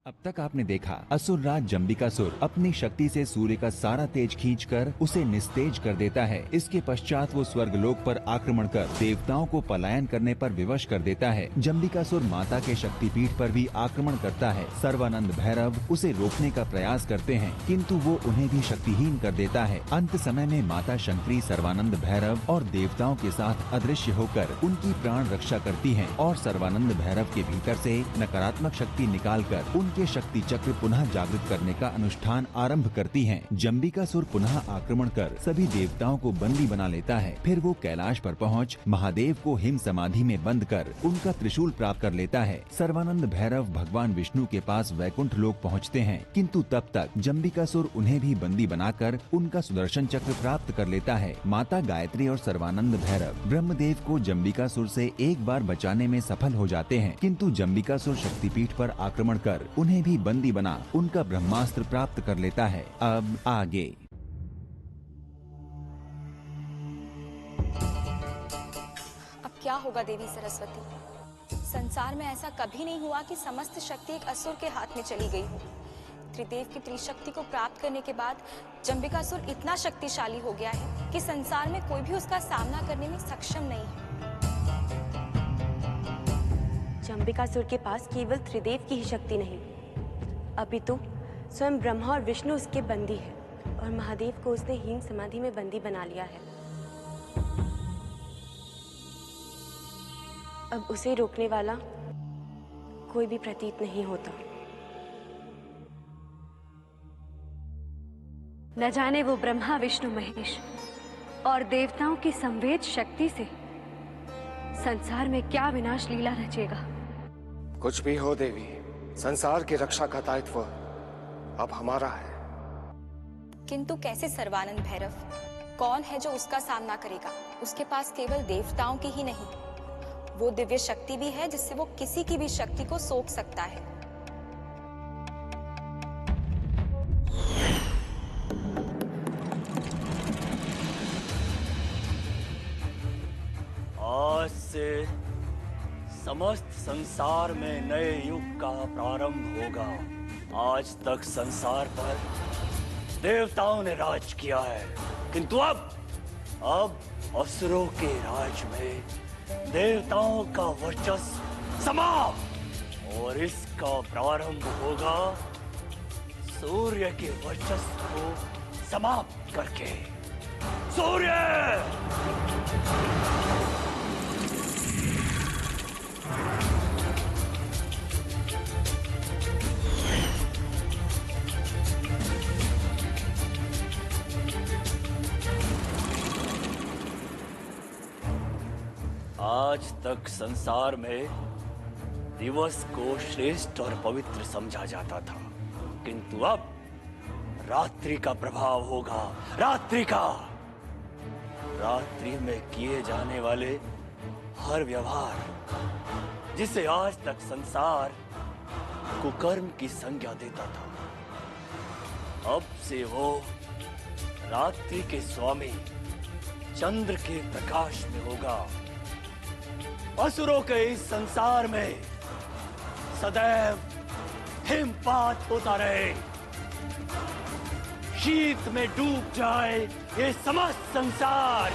अब तक आपने देखा असुर राज जम्बिकासुर अपनी शक्ति से सूर्य का सारा तेज खींचकर उसे निस्तेज कर देता है। इसके पश्चात वो स्वर्गलोक पर आक्रमण कर देवताओं को पलायन करने पर विवश कर देता है। जम्बिकासुर माता के शक्तिपीठ पर भी आक्रमण करता है। सर्वानंद भैरव उसे रोकने का प्रयास करते हैं, किंतु वो उन्हें भी शक्तिहीन कर देता है। अंत समय में माता शंकरी सर्वानंद भैरव और देवताओं के साथ अदृश्य होकर उनकी प्राण रक्षा करती है और सर्वानंद भैरव के भीतर से नकारात्मक शक्ति निकालकर के शक्ति चक्र पुनः जागृत करने का अनुष्ठान आरंभ करती हैं। जम्बिकासुर पुनः आक्रमण कर सभी देवताओं को बंदी बना लेता है। फिर वो कैलाश पर पहुंच महादेव को हिम समाधि में बंद कर उनका त्रिशूल प्राप्त कर लेता है। सर्वानंद भैरव भगवान विष्णु के पास वैकुंठ लोक पहुंचते हैं, किंतु तब तक जम्बिकासुर उन्हें भी बंदी बनाकर उनका सुदर्शन चक्र प्राप्त कर लेता है। माता गायत्री और सर्वानंद भैरव ब्रह्मदेव को जम्बिकासुर से एक बार बचाने में सफल हो जाते हैं, किंतु जम्बिकासुर शक्तिपीठ पर आक्रमण कर उन्हें भी बंदी बना उनका ब्रह्मास्त्र प्राप्त कर लेता है। अब आगे अब क्या होगा देवी सरस्वती? संसार में ऐसा कभी नहीं हुआ कि समस्त शक्ति एक असुर के हाथ में चली गई हो। त्रिदेव की त्रिशक्ति को प्राप्त करने के बाद जम्बिकासुर इतना शक्तिशाली हो गया है कि संसार में कोई भी उसका सामना करने में सक्षम नहीं है। जम्बिकासुर के पास केवल त्रिदेव की ही शक्ति नहीं, अभी तो स्वयं ब्रह्मा और विष्णु उसके बंदी है और महादेव को उसने हीन समाधि में बंदी बना लिया है। अब उसे रोकने वाला कोई भी प्रतीत नहीं होता। न जाने वो ब्रह्मा विष्णु महेश और देवताओं की संवेद शक्ति से संसार में क्या विनाश लीला रचेगा। कुछ भी हो देवी, संसार की रक्षा का दायित्व अब हमारा है। किंतु कैसे सर्वानंद भैरव? कौन है जो उसका सामना करेगा? उसके पास केवल देवताओं की ही नहीं, वो दिव्य शक्ति भी है जिससे वो किसी की भी शक्ति को सोख सकता है। आज से समस्त संसार में नए युग का प्रारंभ होगा। आज तक संसार पर देवताओं ने राज किया है, किंतु अब असुरों के राज में देवताओं का वर्चस्व समाप्त और इसका प्रारंभ होगा सूर्य के वर्चस्व को समाप्त करके। सूर्य! आज तक संसार में दिवस को श्रेष्ठ और पवित्र समझा जाता था, किंतु अब रात्रि का प्रभाव होगा। रात्रि में किए जाने वाले हर व्यवहार जिसे आज तक संसार कुकर्म की संज्ञा देता था, अब से वो रात्रि के स्वामी चंद्र के प्रकाश में होगा। असुरों के इस संसार में सदैव हिमपात होता रहे, शीत में डूब जाए ये समस्त संसार।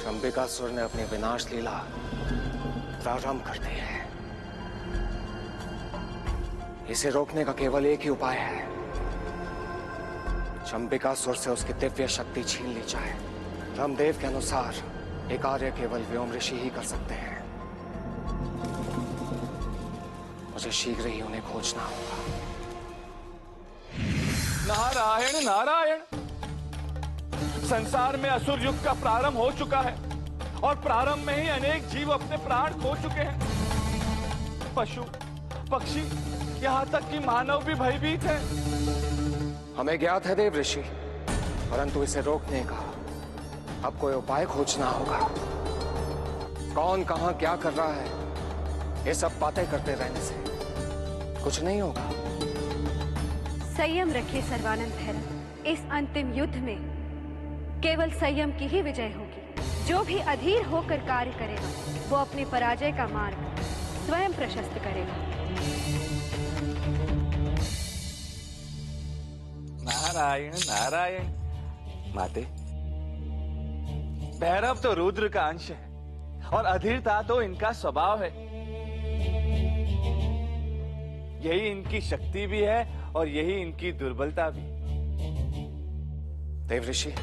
जम्बिकासुर ने अपनी विनाश लीला प्रारंभ कर दी है। इसे रोकने का केवल एक ही उपाय है, जम्बिकासुर से उसकी दिव्य शक्ति छीन ली जाए। रामदेव के अनुसार ये कार्य केवल व्योम ऋषि ही कर सकते हैं। मुझे शीघ्र ही उन्हें खोजना होगा। नारायण नारायण, संसार में असुर युग का प्रारंभ हो चुका है और प्रारंभ में ही अनेक जीव अपने प्राण खो चुके हैं। पशु पक्षी यहाँ तक कि मानव भी भयभीत है। हमें ज्ञात है देव ऋषि, परंतु इसे रोकने का अब कोई उपाय खोजना होगा। कौन कहां क्या कर रहा है, ये सब बातें करते रहने से कुछ नहीं होगा। संयम रखिए सर्वानंद भैरव। इस अंतिम युद्ध में केवल संयम की ही विजय होगी। जो भी अधीर होकर कार्य करेगा वो अपनी पराजय का मार्ग स्वयं प्रशस्त करेगा। नारायण नारायण। माते, भैरव तो रुद्र का अंश है और अधीरता तो इनका स्वभाव है। यही इनकी शक्ति भी है और यही इनकी दुर्बलता भी। देव ऋषि,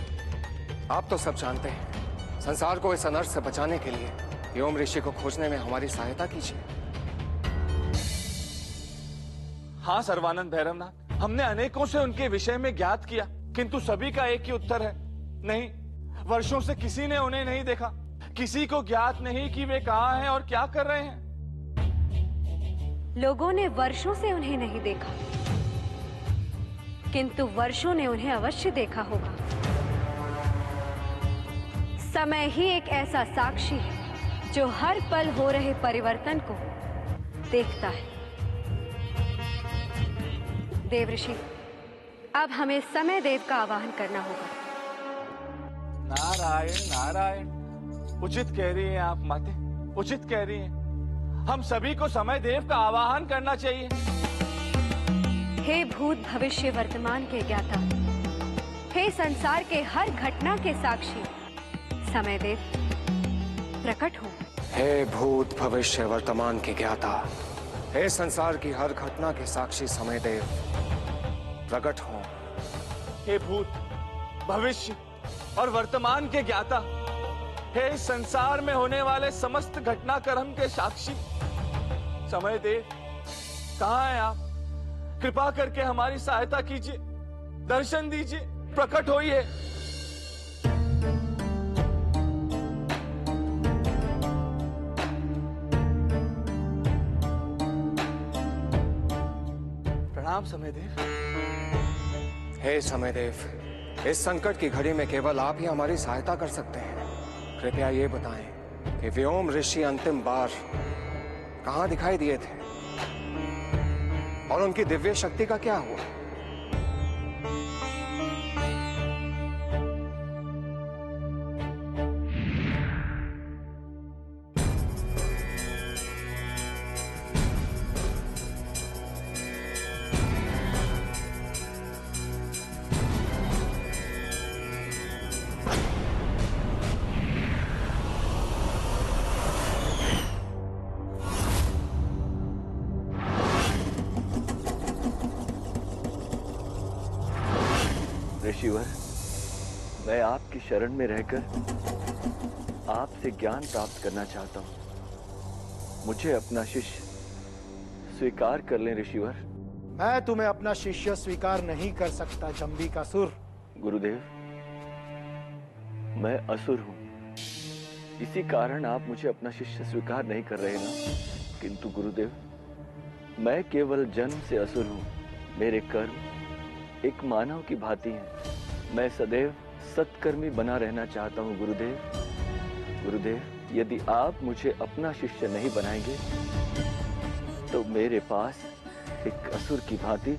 आप तो सब जानते हैं, संसार को इस अनर्थ से बचाने के लिए व्योम ऋषि को खोजने में हमारी सहायता कीजिए। हाँ सर्वानंद भैरवनाथ, हमने अनेकों से उनके विषय में ज्ञात किया, किंतु सभी का एक ही उत्तर है, नहीं। वर्षों से किसी ने उन्हें नहीं देखा, किसी को ज्ञात नहीं कि वे कहाँ हैं और क्या कर रहे हैं। लोगों ने वर्षों से उन्हें नहीं देखा, किंतु वर्षों ने उन्हें अवश्य देखा होगा। समय ही एक ऐसा साक्षी है जो हर पल हो रहे परिवर्तन को देखता है। देवऋषि, अब हमें समय देव का आवाहन करना होगा। नारायण नारायण, उचित कह रही हैं आप माते, उचित कह रही हैं। हम सभी को समय देव का आवाहन करना चाहिए। हे भूत भविष्य वर्तमान के ज्ञाता, हे संसार के हर घटना के साक्षी समय देव, प्रकट हो। हे भूत भविष्य वर्तमान के ज्ञाता, हे संसार की हर घटना के साक्षी समय देव, प्रकट हो। हे भूत भविष्य और वर्तमान के ज्ञाता, हे संसार में होने वाले समस्त घटनाक्रम के साक्षी समय देव, कहाँ हैं आप? कृपा करके हमारी सहायता कीजिए, दर्शन दीजिए, प्रकट होइए। प्रणाम समय देव। हे समय देव, इस संकट की घड़ी में केवल आप ही हमारी सहायता कर सकते हैं। कृपया ये बताएं कि व्योम ऋषि अंतिम बार कहाँ दिखाई दिए थे और उनकी दिव्य शक्ति का क्या हुआ? ऋषिवर, मैं आपकी शरण में रहकर आपसे ज्ञान प्राप्त करना चाहता हूँ। मुझे अपना शिष्य स्वीकार कर लें ऋषिवर। मैं तुम्हें अपना शिष्य स्वीकार नहीं कर सकता जंबिकासुर। गुरुदेव, मैं असुर हूँ, इसी कारण आप मुझे अपना शिष्य स्वीकार नहीं कर रहे ना। किंतु गुरुदेव, मैं केवल जन्म से असुर हूँ। मेरे कर्म एक मानव की भांति हैं। मैं सदैव सत्कर्मी बना रहना चाहता हूँ गुरुदेव। गुरुदेव, यदि आप मुझे अपना शिष्य नहीं बनाएंगे तो मेरे पास एक असुर की भांति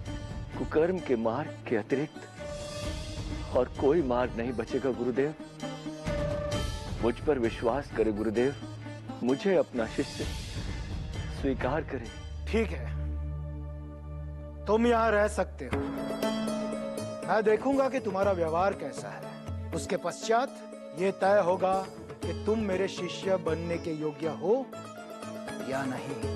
कुकर्म के मार्ग के अतिरिक्त और कोई मार्ग नहीं बचेगा गुरुदेव। मुझ पर विश्वास करें गुरुदेव, मुझे अपना शिष्य स्वीकार करें। ठीक है, तुम यहाँ रह सकते हो। मैं देखूंगा कि तुम्हारा व्यवहार कैसा है। उसके पश्चात ये तय होगा कि तुम मेरे शिष्य बनने के योग्य हो या नहीं।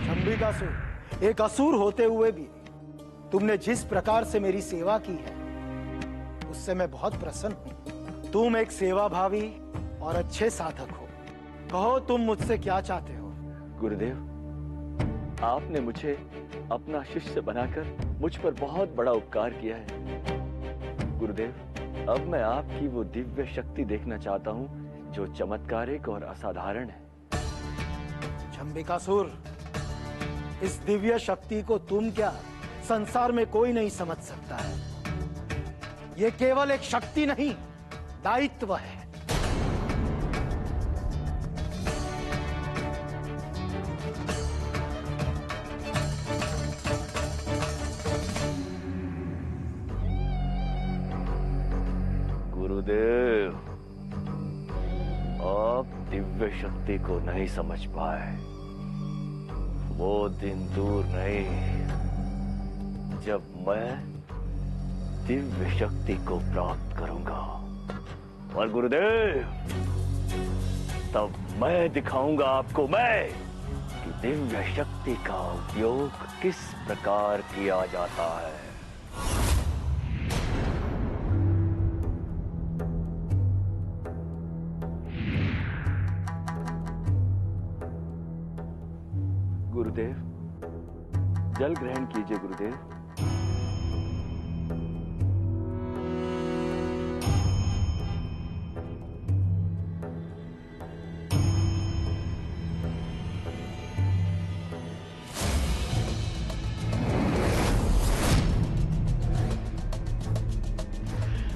जंबिकासुर, एक असुर होते हुए भी तुमने जिस प्रकार से मेरी सेवा की है उससे मैं बहुत प्रसन्न हूं। तुम एक सेवाभावी और अच्छे साधक हो। कहो, तुम मुझसे क्या चाहते हो? गुरुदेव, आपने मुझे अपना शिष्य बनाकर मुझ पर बहुत बड़ा उपकार किया है। गुरुदेव, अब मैं आपकी वो दिव्य शक्ति देखना चाहता हूँ जो चमत्कारिक और असाधारण है। जंबिकासुर, इस दिव्य शक्ति को तुम क्या संसार में कोई नहीं समझ सकता है। ये केवल एक शक्ति नहीं, दायित्व है। गुरुदेव, आप दिव्य शक्ति को नहीं समझ पाए। वो दिन दूर नहीं जब मैं दिव्य शक्ति को प्राप्त करूंगा, और गुरुदेव तब मैं दिखाऊंगा आपको कि दिव्य शक्ति का उपयोग किस प्रकार किया जाता है। गुरुदेव, जल ग्रहण कीजिए गुरुदेव।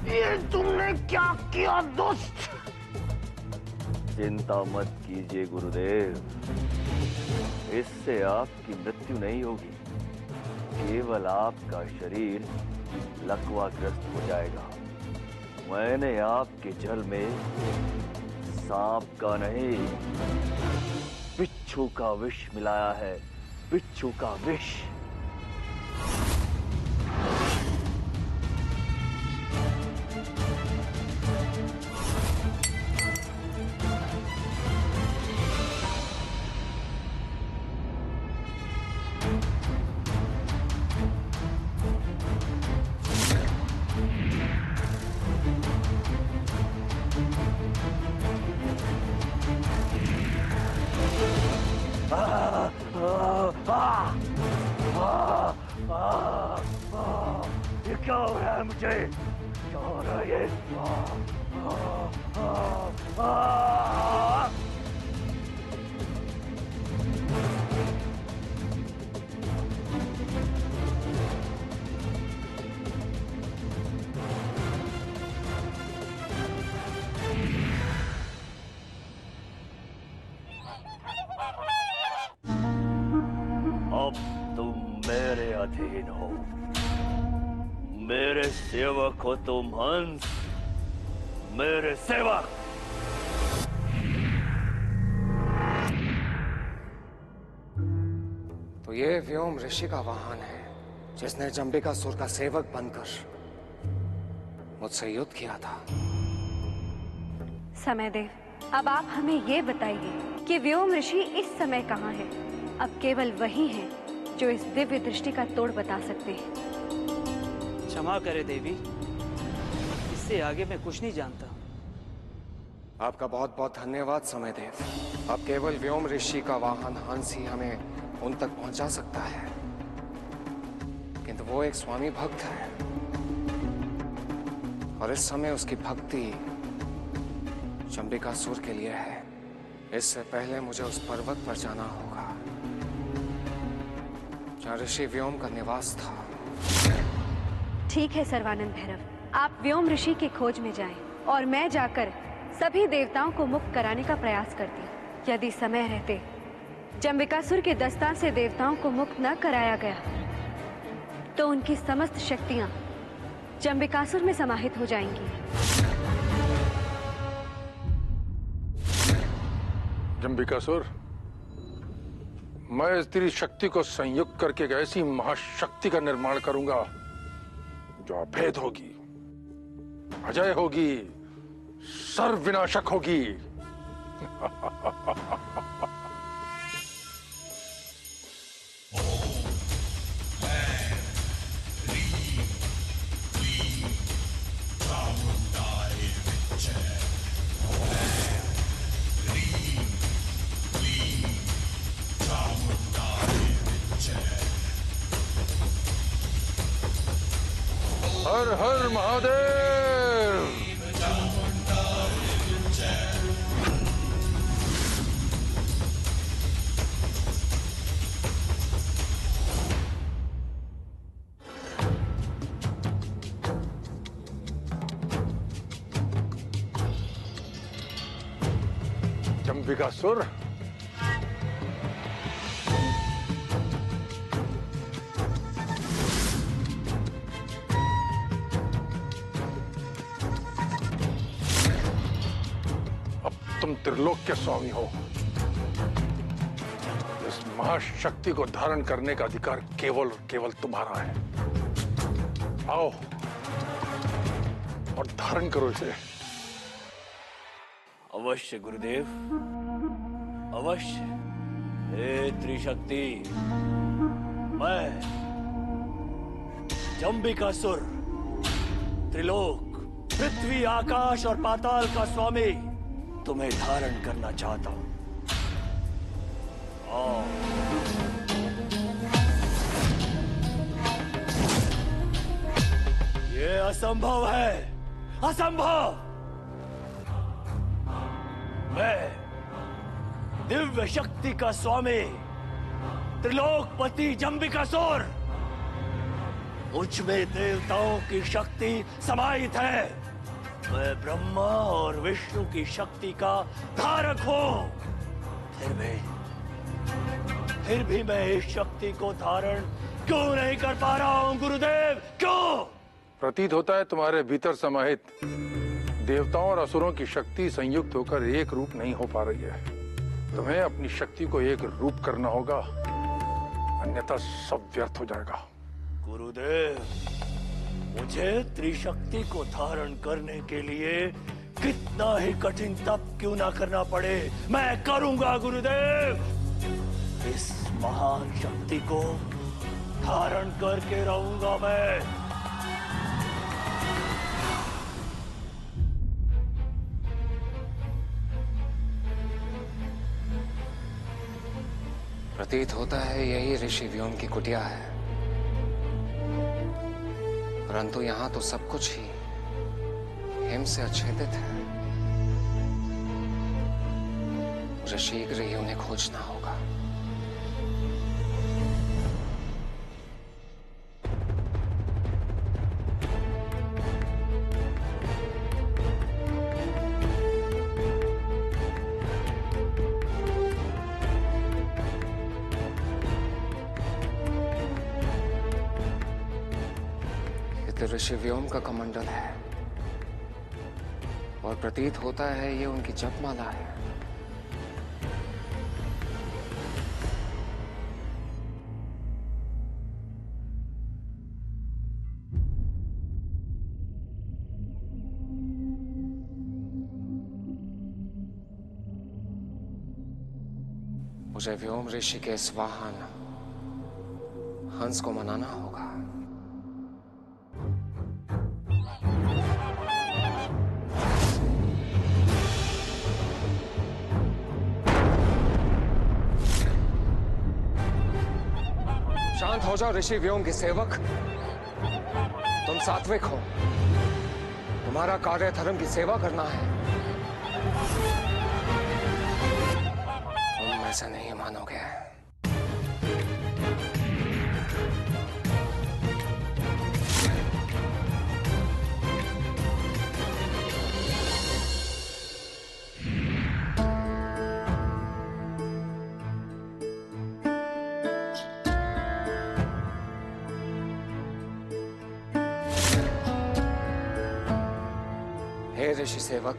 ये तुमने क्या किया दुष्ट? चिंता मत कीजिए गुरुदेव, इससे आपकी मृत्यु नहीं होगी, केवल आपका शरीर लकवाग्रस्त हो जाएगा। मैंने आपके जल में सांप का नहीं, बिच्छू का विष मिलाया है, बिच्छू का विष। ये क्या हो रहा है मुझे? क्या हो रहा है ये? अब तुम मेरे अधीन हो, मेरे सेवक हो तुम हंस, मेरे सेवक। तो ये व्योम ऋषि का वाहन है, जिसने जंबिकासुर का सेवक बनकर मुझसे युद्ध किया था। समयदेव, अब आप हमें ये बताइए कि व्योम ऋषि इस समय कहाँ है? अब केवल वही हैं जो इस दिव्य दृष्टि का तोड़ बता सकते हैं। क्षमा करे देवी, इससे आगे मैं कुछ नहीं जानता। आपका बहुत बहुत धन्यवाद समयदेव। अब केवल व्योम ऋषि का वाहन हंस ही हमें उन तक पहुंचा सकता है, किंतु वो एक स्वामी भक्त है और इस समय उसकी भक्ति जंबिकासुर के लिए है। इससे पहले मुझे उस पर्वत पर जाना होगा जहाँ ऋषि व्योम का निवास था। ठीक है सर्वानंद भैरव, आप व्योम ऋषि की खोज में जाएं और मैं जाकर सभी देवताओं को मुक्त कराने का प्रयास करती। यदि समय रहते जंबिकासुर के दस्तान से देवताओं को मुक्त न कराया गया तो उनकी समस्त शक्तियां जंबिकासुर में समाहित हो जाएंगी। जंबिकासुर, मैं तेरी शक्ति को संयुक्त करके एक ऐसी महाशक्ति का निर्माण करूंगा जो अभेद होगी, अजय होगी, सर्वविनाशक होगी। हर हर महादेव। जंबिकासुर, अब तुम त्रिलोक के स्वामी हो। इस महाशक्ति को धारण करने का अधिकार केवल और केवल तुम्हारा है। आओ और धारण करो इसे। अवश्य गुरुदेव, अवश्य। हे त्रिशक्ति, मैं जंबिकासुर, त्रिलोक, पृथ्वी, आकाश और पाताल का स्वामी तुम्हें धारण करना चाहता हूं। आओ। ये असंभव है, असंभव। मैं दिव्य शक्ति का स्वामी, त्रिलोकपति जंबिकासुर, मुझ में देवताओं की शक्ति समाहित है। मैं ब्रह्मा और विष्णु की शक्ति का धारक हूं। फिर भी मैं इस शक्ति को धारण क्यों नहीं कर पा रहा हूं गुरुदेव? क्यों? प्रतीत होता है तुम्हारे भीतर समाहित देवताओं और असुरों की शक्ति संयुक्त होकर एक रूप नहीं हो पा रही है। तुम्हें अपनी शक्ति को एक रूप करना होगा, अन्यथा सब व्यर्थ हो जाएगा। गुरुदेव, मुझे त्रिशक्ति को धारण करने के लिए कितना ही कठिन तप क्यों ना करना पड़े, मैं करूंगा गुरुदेव। इस महान शक्ति को धारण करके रहूंगा मैं। प्रतीत होता है यही ऋषि व्योम की कुटिया है, परंतु यहां तो सब कुछ ही हिम से अच्छेदित है। मुझे शीघ्र ही उन्हें खोजना होगा। ऋषि व्योम का कमंडल है और प्रतीत होता है ये उनकी जपमाला है। मुझे व्योम ऋषि के इस वाहन हंस को मनाना होगा। शांत हो जाओ ऋषि व्योम के सेवक। तुम सात्विक हो, तुम्हारा कार्य धर्म की सेवा करना है। तुम ऐसा नहीं मानोगे। हे ऋषि सेवक,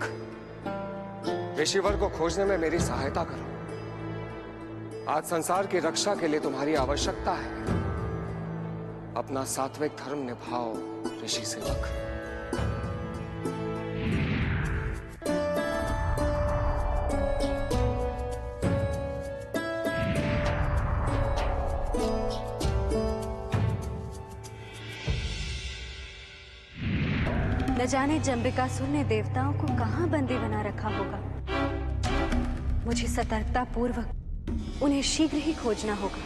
ऋषिवर को खोजने में मेरी सहायता करो। आज संसार की रक्षा के लिए तुम्हारी आवश्यकता है। अपना सात्विक धर्म निभाओ ऋषि सेवक। न जाने जंबिकासुर ने देवताओं को कहां बंदी बना रखा होगा। मुझे सतर्कता पूर्वक उन्हें शीघ्र ही खोजना होगा।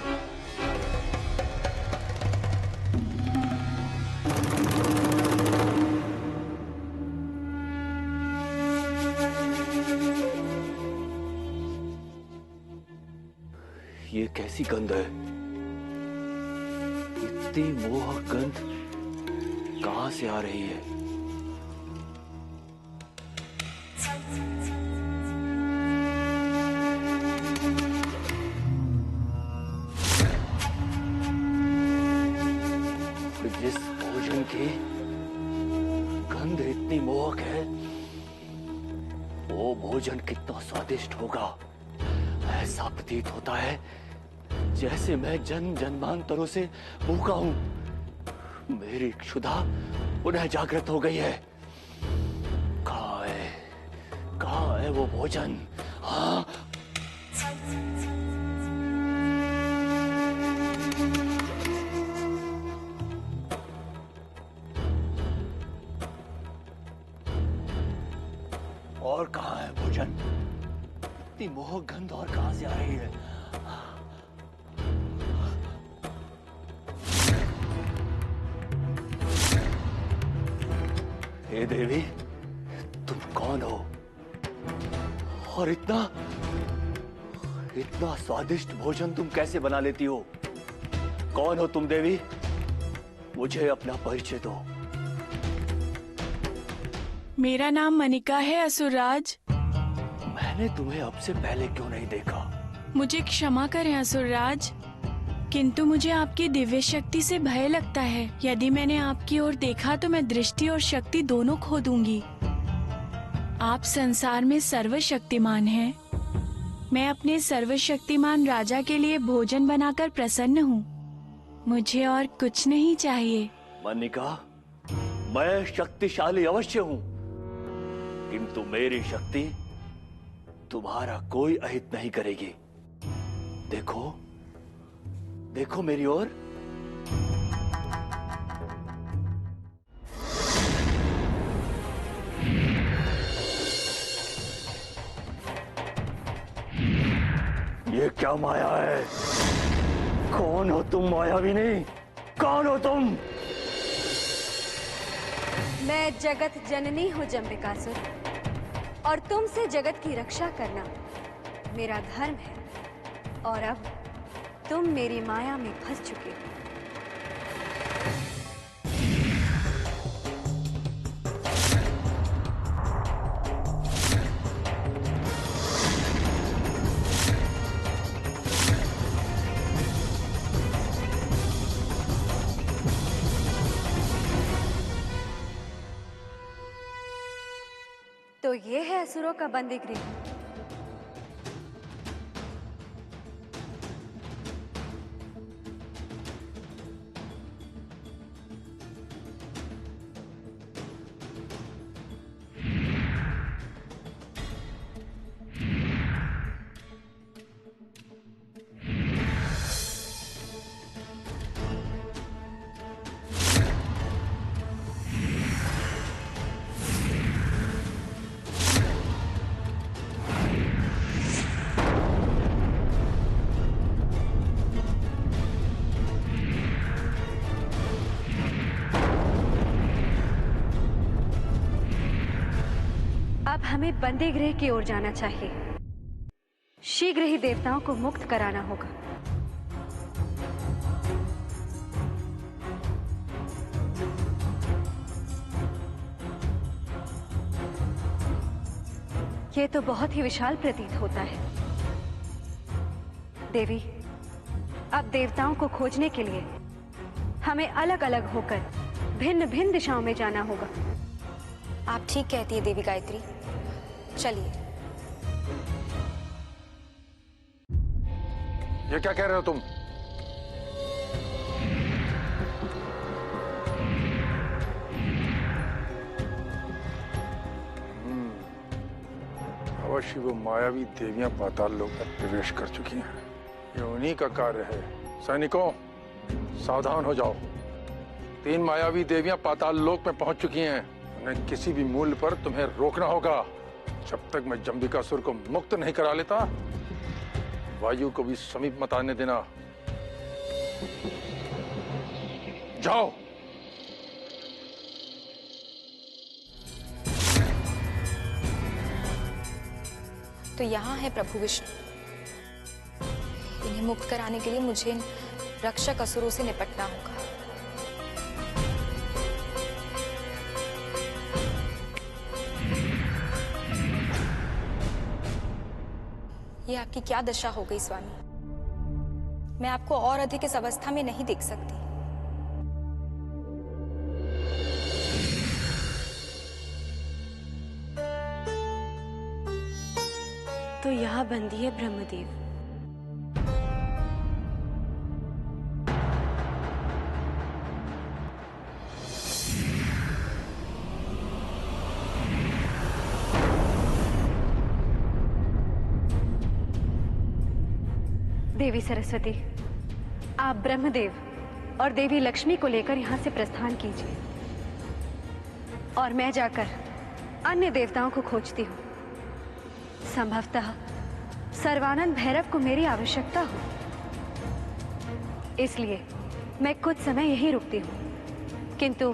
ये कैसी गंध है? इतनी मोहक गंध कहां से आ रही है? जिस भोजन की गंध इतनी मोहक है, वो भोजन कितना स्वादिष्ट होगा। ऐसा प्रतीत होता है जैसे मैं जन्म जन्मांतरों से भूखा हूं। मेरी क्षुधा पुनः जागृत हो गई है। कहाँ है वो भोजन? हाँ, और कहाँ है भोजन? इतनी मोहक गंध और कहाँ से आ रही है? हे देवी, तुम कौन हो? और इतना स्वादिष्ट भोजन तुम कैसे बना लेती हो? कौन हो तुम देवी? मुझे अपना परिचय दो। मेरा नाम मनिका है असुरराज। मैंने तुम्हें अब से पहले क्यों नहीं देखा? मुझे क्षमा करें असुरराज, किंतु मुझे आपकी दिव्य शक्ति से भय लगता है। यदि मैंने आपकी ओर देखा तो मैं दृष्टि और शक्ति दोनों खो दूंगी। आप संसार में सर्वशक्तिमान हैं। मैं अपने सर्वशक्तिमान राजा के लिए भोजन बनाकर प्रसन्न हूँ। मुझे और कुछ नहीं चाहिए। मनिका, मैं शक्तिशाली अवश्य हूँ, किंतु मेरी शक्ति तुम्हारा कोई अहित नहीं करेगी। देखो, देखो मेरी ओर। ये क्या माया है? कौन हो तुम मायाविनी? कौन हो तुम? मैं जगत जननी हूँ जम्बिकासुर, और तुमसे जगत की रक्षा करना मेरा धर्म है। और अब तुम मेरी माया में फंस चुके हो। तो ये है असुरों का बंदी गृह। अब हमें बंदी गृह की ओर जाना चाहिए। शीघ्र ही देवताओं को मुक्त कराना होगा। ये तो बहुत ही विशाल प्रतीत होता है। देवी, अब देवताओं को खोजने के लिए हमें अलग अलग होकर भिन्न भिन्न दिशाओं में जाना होगा। आप ठीक कहती है देवी गायत्री। चलिए। ये क्या कह रहे हो तुम? अवश्य वो मायावी देवियां पाताल लोक में प्रवेश कर चुकी हैं। ये उन्हीं का कार्य है। सैनिकों, सावधान हो जाओ। 3 मायावी देवियां पाताल लोक में पहुंच चुकी हैं। उन्हें किसी भी मूल्य पर तुम्हें रोकना होगा। जब तक मैं जम्बिकासुर को मुक्त नहीं करा लेता, वायु को भी समीप मत आने देना। जाओ। तो यहाँ है प्रभु विष्णु। इन्हें मुक्त कराने के लिए मुझे इन रक्षक असुरों से निपटना होगा। ये आपकी क्या दशा हो गई स्वामी? मैं आपको और अधिक इस अवस्था में नहीं देख सकती। तो यहाँ बंदी है ब्रह्मदेव। देवी सरस्वती, आप ब्रह्मदेव और देवी लक्ष्मी को लेकर यहाँ से प्रस्थान कीजिए और मैं जाकर अन्य देवताओं को खोजती हूँ। संभवतः सर्वानंद भैरव को मेरी आवश्यकता हो, इसलिए मैं कुछ समय यहीं रुकती हूँ, किंतु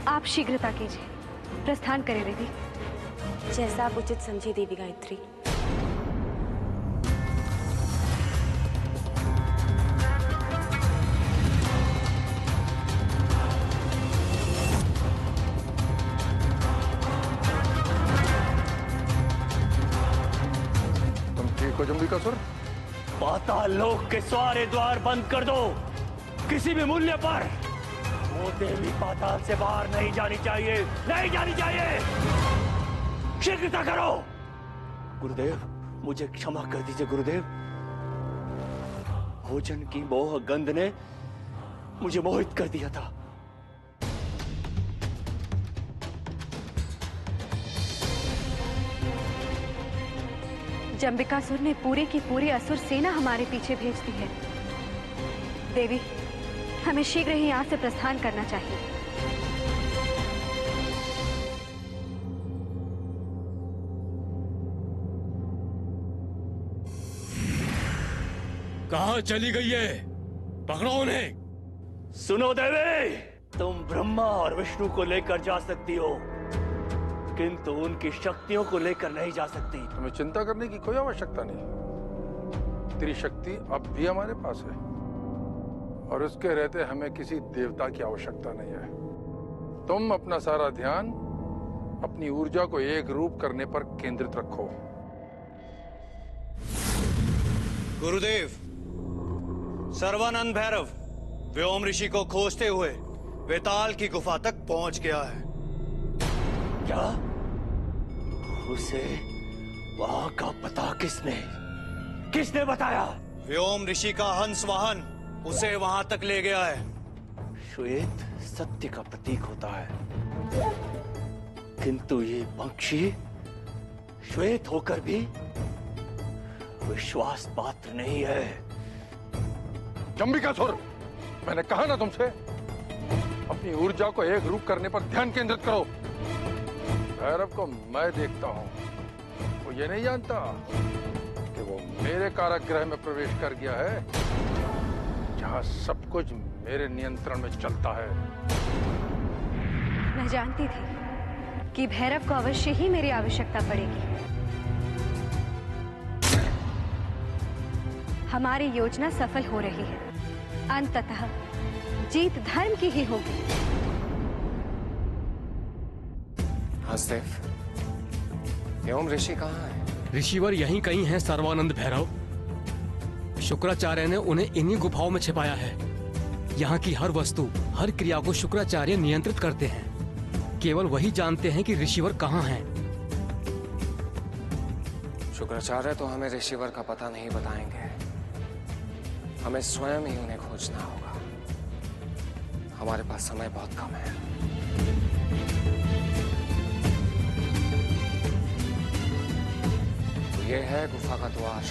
आप शीघ्रता कीजिए। प्रस्थान करें देवी। जैसा आप उचित समझिए देवी गायत्री। जंबिकासुर, पाताल लोक के सारे द्वार बंद कर दो। किसी भी मूल्य पर वो देवी पाताल से बाहर नहीं जानी चाहिए, नहीं जानी चाहिए। शीघ्रता करो। गुरुदेव, मुझे क्षमा कर दीजिए गुरुदेव। भोजन की मोह गंध ने मुझे मोहित कर दिया था। जंबिकासुर ने पूरे की पूरी असुर सेना हमारे पीछे भेज दी है। देवी, हमें शीघ्र ही यहाँ से प्रस्थान करना चाहिए। कहाँ चली गई है? पकड़ो उन्हें। सुनो देवी, तुम ब्रह्मा और विष्णु को लेकर जा सकती हो, किंतु उनकी शक्तियों को लेकर नहीं जा सकती। तुम्हें चिंता करने की कोई आवश्यकता नहीं। तेरी शक्ति अब भी हमारे पास है और उसके रहते हमें किसी देवता की आवश्यकता नहीं है। तुम अपना सारा ध्यान अपनी ऊर्जा को एक रूप करने पर केंद्रित रखो। गुरुदेव, सर्वानंद भैरव व्योम ऋषि को खोजते हुए वेताल की गुफा तक पहुंच गया है। क्या? उसे वहां का पता किसने बताया? व्योम ऋषि का हंस वाहन उसे वहां तक ले गया है। श्वेत सत्य का प्रतीक होता है, किंतु ये पक्षी श्वेत होकर भी विश्वास पात्र नहीं है। जंबिकासुर, मैंने कहा ना तुमसे, अपनी ऊर्जा को एक रूप करने पर ध्यान केंद्रित करो। भैरव को मैं देखता हूं, वो ये नहीं जानता कि वो मेरे कारागृह में प्रवेश कर गया है, जहां सब कुछ मेरे नियंत्रण में चलता है। मैं जानती थी कि भैरव को अवश्य ही मेरी आवश्यकता पड़ेगी। हमारी योजना सफल हो रही है। अंततः जीत धर्म की ही होगी। हंसदेव, व्योम ऋषि कहाँ है? ऋषिवर यहीं कहीं हैं सर्वानंद भैरव। शुक्राचार्य ने उन्हें इन्हीं गुफाओं में छिपाया है। यहाँ की हर वस्तु, हर क्रिया को शुक्राचार्य नियंत्रित करते हैं। केवल वही जानते हैं कि ऋषिवर कहाँ हैं। शुक्राचार्य तो हमें ऋषिवर का पता नहीं बताएंगे, हमें स्वयं ही उन्हें खोजना होगा। हमारे पास समय बहुत कम है। तो ये है गुफा का द्वार।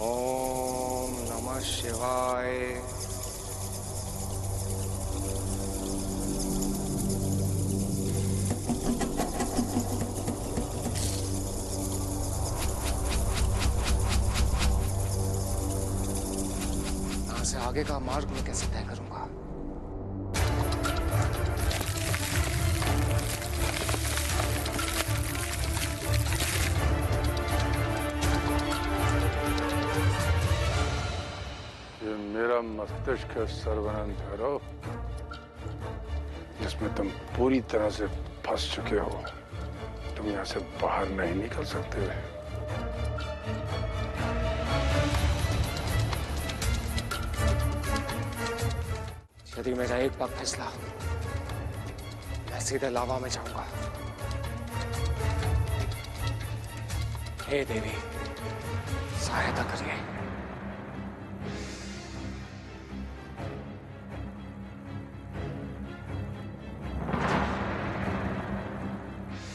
ओम नमः शिवाय। यहाँ से आगे का मार्ग मैं कैसे तय करूंगा? मेरा मस्तिष्क है सर्वानंद भैरव, जिसमें तुम पूरी तरह से फंस चुके हो। तुम यहाँ से बाहर नहीं निकल सकते। यदि मेरा एक पग फिसला, मैं सीधे लावा में जाऊंगा। हे देवी, सहायता करिए।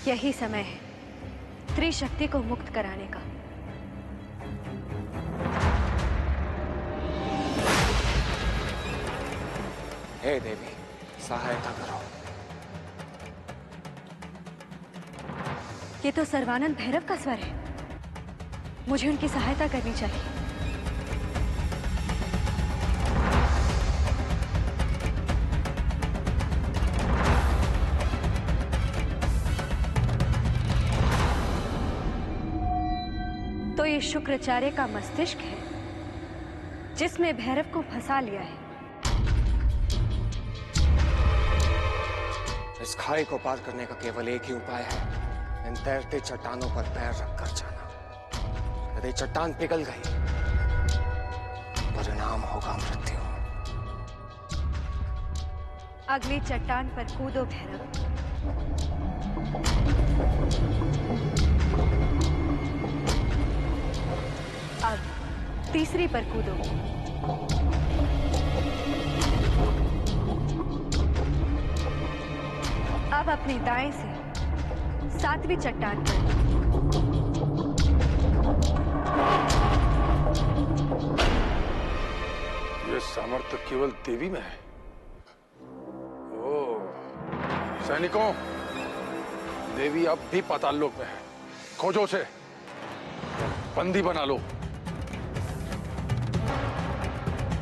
यही समय है त्रिशक्ति को मुक्त कराने का। हे देवी, सहायता करो। ये तो सर्वानंद भैरव का स्वर है। मुझे उनकी सहायता करनी चाहिए। तो ये शुक्राचार्य का मस्तिष्क है जिसमें भैरव को फंसा लिया है। इस खाई को पार करने का केवल एक ही उपाय है, इन तैरती चट्टानों पर पैर रखकर जाना। यदि चट्टान पिघल गई, परिणाम होगा मृत्यु। अगली चट्टान पर कूदो भैरव। अब तीसरी पर कूदो। अब अपने दाएं से सातवीं चट्टान पर। ये सामर्थ्य केवल देवी में है। ओ, सैनिकों, देवी अब भी पाताल लोक में है। खोजो उसे, बंदी बना लो।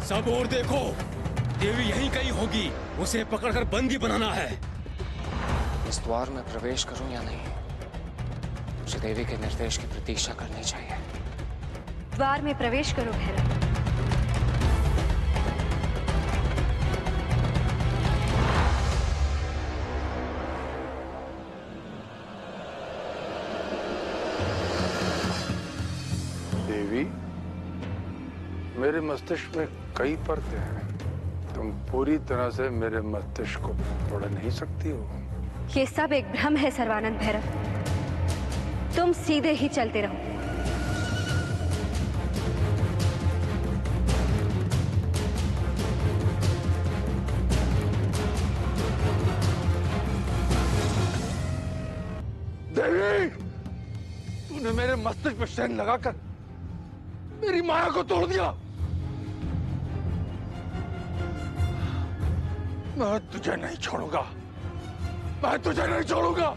सब और देखो, देवी यहीं कहीं होगी। उसे पकड़कर बंदी बनाना है। इस द्वार में प्रवेश करूं या नहीं, मुझे देवी के निर्देश की प्रतीक्षा करनी चाहिए। द्वार में प्रवेश करो भैरव। देवी, मेरे मस्तिष्क में कई परतें हैं। तुम पूरी तरह से मेरे मस्तिष्क को तोड़ नहीं सकती हो। ये सब एक भ्रम है सर्वानंद भैरव। तुम सीधे ही चलते रहो। देवी, तूने मेरे मस्तिष्क पर शहन लगाकर मेरी माया को तोड़ दिया। मैं तुझे नहीं छोड़ूंगा। मैं तुझे नहीं छोड़ूंगा।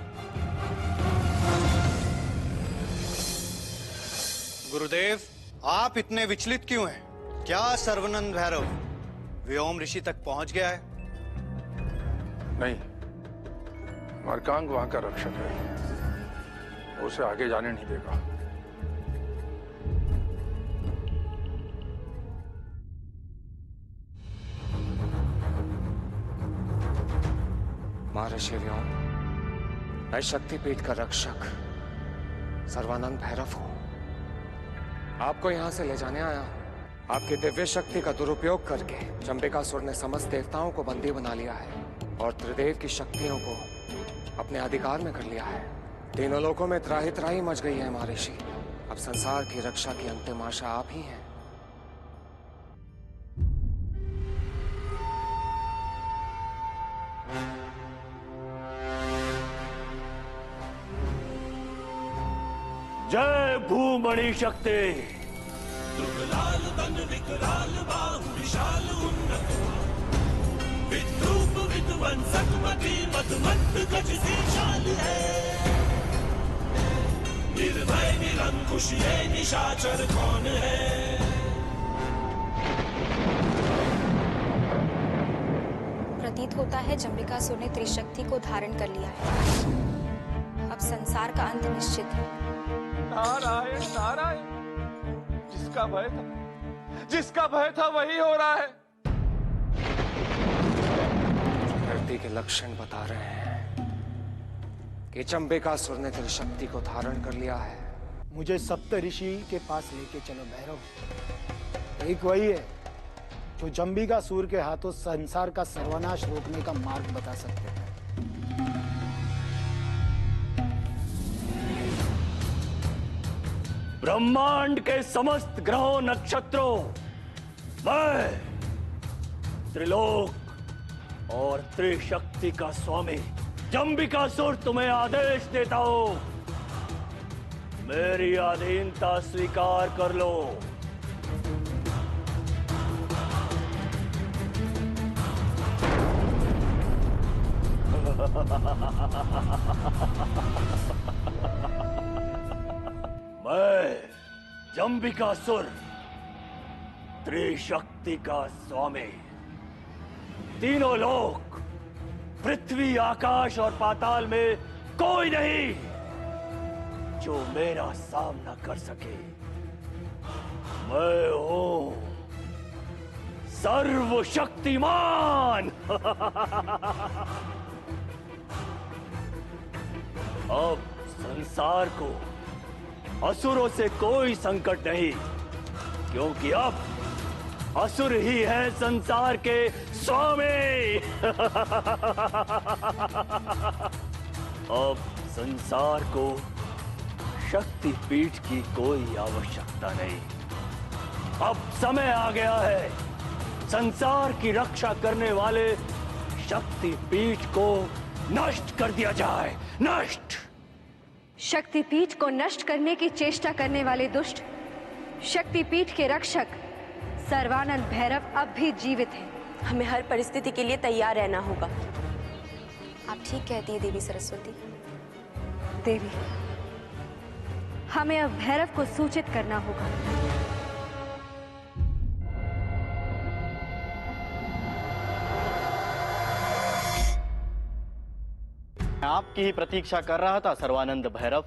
गुरुदेव, आप इतने विचलित क्यों हैं? क्या सर्वानंद भैरव व्योम ऋषि तक पहुंच गया है? नहीं, मरकांग वहां का रक्षक है। वो उसे आगे जाने नहीं देगा। महर्षि व्योम, मैं शक्तिपीठ का रक्षक सर्वानंद भैरव हूं। आपको यहां से ले जाने आया हूं। आपकी दिव्य शक्ति का दुरुपयोग करके चंबिकासुर ने समस्त देवताओं को बंदी बना लिया है और त्रिदेव की शक्तियों को अपने अधिकार में कर लिया है। तीनों लोकों में त्राही त्राही मच गई है महर्षि। अब संसार की रक्षा की अंतिम आशा आप ही हैं। जय भूमणि शक्ति। लाल तन विकराल बाहु विशाल उन्नत विद्रूप विध्वंसक मति मदमत्त गज सी चाल है। निर्भय निरंकुश ये निशाचर कौन है? प्रतीत होता है जंबिकासुर ने त्रिशक्ति को धारण कर लिया है। अब संसार का अंत निश्चित है। नारायण नारायण, जिसका भय था वही हो रहा है। धरती के लक्षण बता रहे हैं कि जंबिकासुर ने तेरी शक्ति को धारण कर लिया है। मुझे सप्त ऋषि के पास लेके चलो भैरव। एक वही है जो जंबिकासुर के हाथों संसार का सर्वनाश रोकने का मार्ग बता सकते हैं। ब्रह्मांड के समस्त ग्रहों नक्षत्रों, मैं त्रिलोक और त्रिशक्ति का स्वामी जंबिकासुर तुम्हें आदेश देता हूं, मेरी अधीनता स्वीकार कर लो। मैं जंबिकासुर त्रिशक्ति का स्वामी, तीनों लोक, पृथ्वी, आकाश और पाताल में कोई नहीं जो मेरा सामना कर सके। मैं हूं सर्वशक्तिमान। अब संसार को असुरों से कोई संकट नहीं, क्योंकि अब असुर ही है संसार के स्वामी। अब संसार को शक्ति पीठ की कोई आवश्यकता नहीं। अब समय आ गया है संसार की रक्षा करने वाले शक्ति पीठ को नष्ट कर दिया जाए। नष्ट। शक्तिपीठ को नष्ट करने की चेष्टा करने वाले दुष्ट शक्तिपीठ के रक्षक सर्वानंद भैरव अब भी जीवित हैं। हमें हर परिस्थिति के लिए तैयार रहना होगा। आप ठीक कहती है देवी सरस्वती। देवी, हमें अब भैरव को सूचित करना होगा। मैं आपकी ही प्रतीक्षा कर रहा था सर्वानंद भैरव।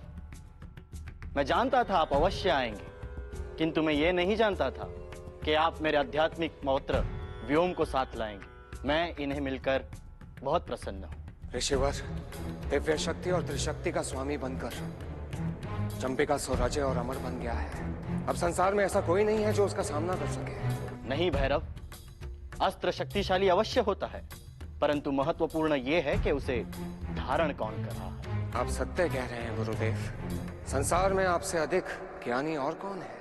मैं जानता था आप अवश्य आएंगे, किंतु मैं ये नहीं जानता था कि आप मेरे आध्यात्मिक पौत्र व्योम को साथ लाएंगे। मैं इन्हें मिलकर बहुत प्रसन्न हूँ। ऋषिवर, दिव्य शक्ति और त्रिशक्ति का स्वामी बनकर जंबिकासुर अजय और अमर बन गया है। अब संसार में ऐसा कोई नहीं है जो उसका सामना कर सके। नहीं भैरव, अस्त्र शक्तिशाली अवश्य होता है, परंतु महत्वपूर्ण ये है कि उसे धारण कौन कर रहा है। आप सत्य कह रहे हैं गुरुदेव। संसार में आपसे अधिक ज्ञानी और कौन है?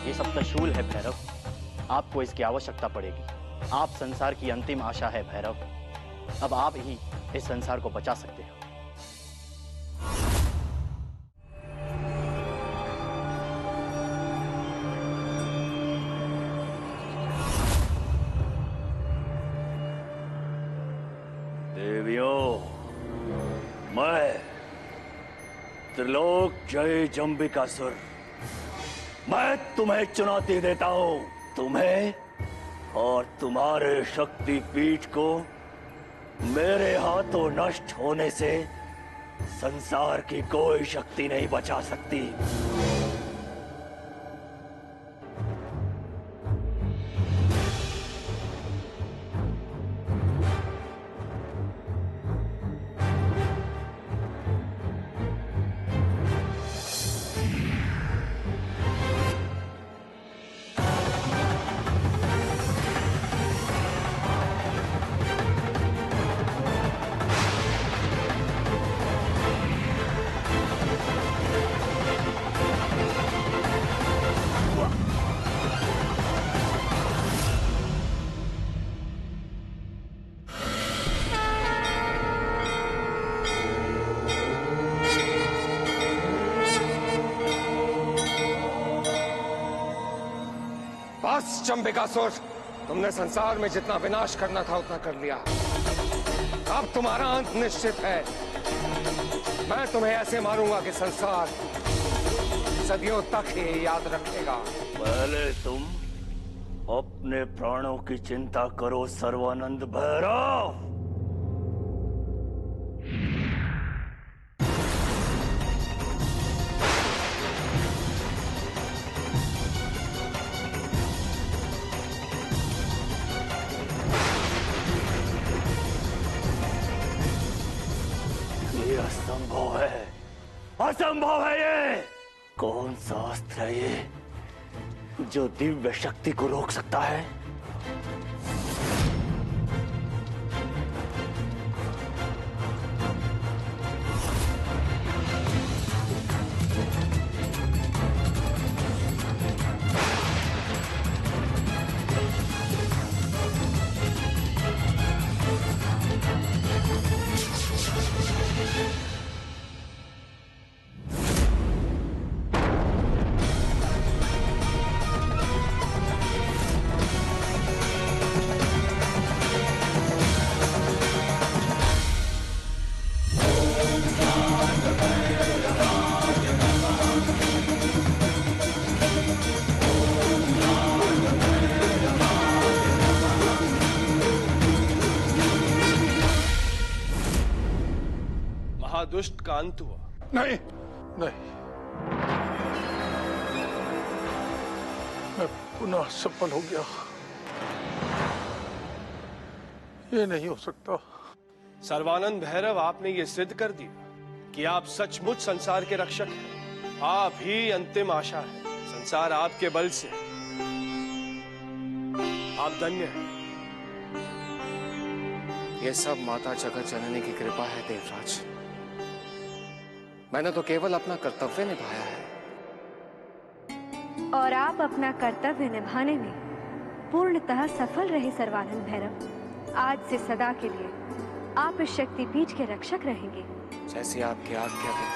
ये सब त्रिशूल है भैरव, आपको इसकी आवश्यकता पड़ेगी। आप संसार की अंतिम आशा है भैरव। अब आप ही इस संसार को बचा सकते हो। देवियों, मैं त्रिलोक जय जंबिकासुर, मैं तुम्हें चुनौती देता हूं। तुम्हें और तुम्हारे शक्ति पीठ को मेरे हाथों नष्ट होने से संसार की कोई शक्ति नहीं बचा सकती। बस जंबिकासुर, तुमने संसार में जितना विनाश करना था उतना कर लिया। अब तुम्हारा अंत निश्चित है। मैं तुम्हें ऐसे मारूंगा कि संसार सदियों तक ही याद रखेगा। पहले तुम अपने प्राणों की चिंता करो सर्वानंद भैरव। असंभव है ये। कौन सा अस्त्र है ये जो दिव्य शक्ति को रोक सकता है? दुष्ट का अंत हुआ। नहीं नहीं, मैं पुनः सफल हो गया। ये नहीं हो सकता। सर्वानंद भैरव, आपने ये सिद्ध कर दिया कि आप सचमुच संसार के रक्षक हैं। आप ही अंतिम आशा है। संसार आपके बल से, आप धन्य हैं। ये सब माता जगत जननी की कृपा है देवराज। मैंने तो केवल अपना कर्तव्य निभाया है। और आप अपना कर्तव्य निभाने में पूर्णतः सफल रहे सर्वानंद भैरव। आज से सदा के लिए आप इस शक्तिपीठ के रक्षक रहेंगे। जैसी आपकी आज्ञा है।